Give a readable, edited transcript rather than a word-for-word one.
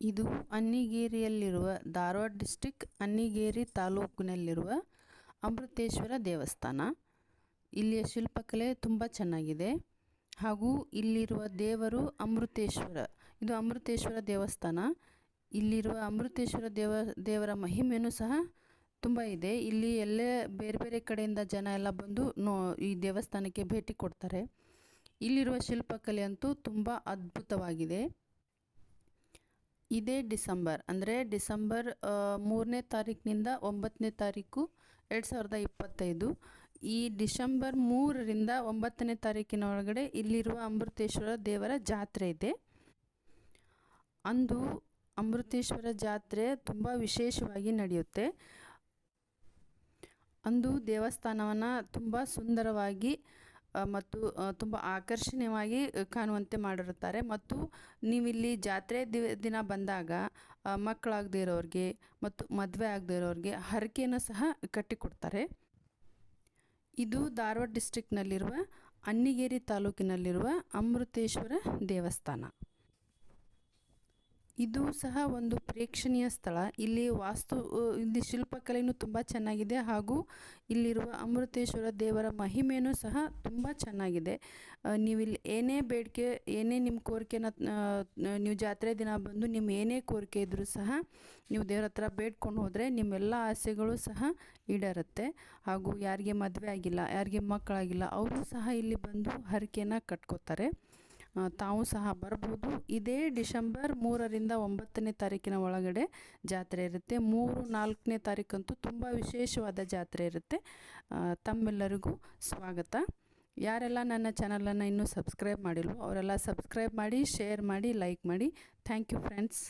ಇದು ಅನ್ನಿಗೇರಿಯಲ್ಲಿರುವ ಧಾರವಾಡ ಡಿಸ್ಟ್ರಿಕ್ಟ್ ಅನ್ನಿಗೇರಿ ತಾಲೂಕಿನಲ್ಲಿರುವ ಅಮೃತೇಶ್ವರ ದೇವಸ್ಥಾನ. ಇಲ್ಲಿಯ ಶಿಲ್ಪಕಲೆ ತುಂಬ ಚೆನ್ನಾಗಿದೆ ಹಾಗೂ ಇಲ್ಲಿರುವ ದೇವರು ಅಮೃತೇಶ್ವರ. ಇದು ಅಮೃತೇಶ್ವರ ದೇವಸ್ಥಾನ. ಇಲ್ಲಿರುವ ಅಮೃತೇಶ್ವರ ದೇವರ ಮಹಿಮೆಯೂ ಸಹ ತುಂಬ ಇದೆ. ಇಲ್ಲಿ ಎಲ್ಲೇ ಬೇರೆ ಬೇರೆ ಕಡೆಯಿಂದ ಜನ ಎಲ್ಲ ಬಂದು ಈ ದೇವಸ್ಥಾನಕ್ಕೆ ಭೇಟಿ ಕೊಡ್ತಾರೆ. ಇಲ್ಲಿರುವ ಶಿಲ್ಪಕಲೆ ಅಂತೂ ತುಂಬ ಅದ್ಭುತವಾಗಿದೆ. ಇದೇ ಡಿಸೆಂಬರ್ ಅಂದರೆ ಡಿಸೆಂಬರ್ 3ನೇ ತಾರೀಕಿನಿಂದ 9ನೇ ತಾರೀಕು 2025 ಈ ಡಿಸೆಂಬರ್ 3ರಿಂದ 9ನೇ ತಾರೀಕಿನ ಒಳಗಡೆ ಇಲ್ಲಿರುವ ಅಮೃತೇಶ್ವರ ದೇವರ ಜಾತ್ರೆ ಇದೆ. ಅಂದು ಅಮೃತೇಶ್ವರ ಜಾತ್ರೆ ತುಂಬ ವಿಶೇಷವಾಗಿ ನಡೆಯುತ್ತೆ. ಅಂದು ದೇವಸ್ಥಾನವನ್ನು ತುಂಬ ಸುಂದರವಾಗಿ ಮತ್ತು ತುಂಬ ಆಕರ್ಷಣೀಯವಾಗಿ ಕಾಣುವಂತೆ ಮಾಡಿರುತ್ತಾರೆ. ಮತ್ತು ನೀವಿಲ್ಲಿ ಜಾತ್ರೆ ದಿನ ಬಂದಾಗ ಮಕ್ಕಳಾಗದೇ ಇರೋರಿಗೆ ಮತ್ತು ಮದುವೆ ಆಗದೇ ಇರೋರಿಗೆ ಹರಕೆಯನ್ನು ಸಹ ಕಟ್ಟಿಕೊಡ್ತಾರೆ. ಇದು ಧಾರವಾಡ ಡಿಸ್ಟ್ರಿಕ್ನಲ್ಲಿರುವ ಅನ್ನಿಗೇರಿ ತಾಲೂಕಿನಲ್ಲಿರುವ ಅಮೃತೇಶ್ವರ ದೇವಸ್ಥಾನ. ಇದು ಸಹ ಒಂದು ಪ್ರೇಕ್ಷಣೀಯ ಸ್ಥಳ. ಇಲ್ಲಿ ಇಲ್ಲಿ ಶಿಲ್ಪಕಲೆಯೂ ತುಂಬ ಚೆನ್ನಾಗಿದೆ ಹಾಗೂ ಇಲ್ಲಿರುವ ಅಮೃತೇಶ್ವರ ದೇವರ ಮಹಿಮೆಯೂ ಸಹ ತುಂಬ ಚೆನ್ನಾಗಿದೆ. ನೀವಿಲ್ಲಿ ಏನೇ ಬೇಡಿಕೆ ಏನೇ ನಿಮ್ಮ ಕೋರಿಕೆನ ನೀವು ಜಾತ್ರೆ ದಿನ ಬಂದು ನಿಮ್ಮ ಏನೇ ಕೋರಿಕೆ ಇದ್ದರೂ ಸಹ ನೀವು ದೇವ್ರ ಹತ್ರ ಬೇಡ್ಕೊಂಡು ಹೋದರೆ ನಿಮ್ಮೆಲ್ಲ ಆಸೆಗಳು ಸಹ ಈಡೇರುತ್ತೆ. ಹಾಗೂ ಯಾರಿಗೆ ಮದುವೆ ಆಗಿಲ್ಲ, ಯಾರಿಗೆ ಮಕ್ಕಳಾಗಿಲ್ಲ ಅವರು ಸಹ ಇಲ್ಲಿ ಬಂದು ಹರಕೆಯನ್ನು ಕಟ್ಕೋತಾರೆ. ತಾವು ಸಹ ಬರ್ಬೋದು. ಇದೇ ಡಿಸೆಂಬರ್ 3ರಿಂದ 9ನೇ ತಾರೀಕಿನ ಒಳಗಡೆ ಜಾತ್ರೆ ಇರುತ್ತೆ. 3, 4ನೇ ತಾರೀಕಂತೂ ತುಂಬ ವಿಶೇಷವಾದ ಜಾತ್ರೆ ಇರುತ್ತೆ. ತಮ್ಮೆಲ್ಲರಿಗೂ ಸ್ವಾಗತ. ಯಾರೆಲ್ಲ ನನ್ನ ಚಾನಲನ್ನು ಇನ್ನೂ ಸಬ್ಸ್ಕ್ರೈಬ್ ಮಾಡಿಲ್ವೋ ಅವರೆಲ್ಲ ಸಬ್ಸ್ಕ್ರೈಬ್ ಮಾಡಿ, ಶೇರ್ ಮಾಡಿ, ಲೈಕ್ ಮಾಡಿ. Thank you friends.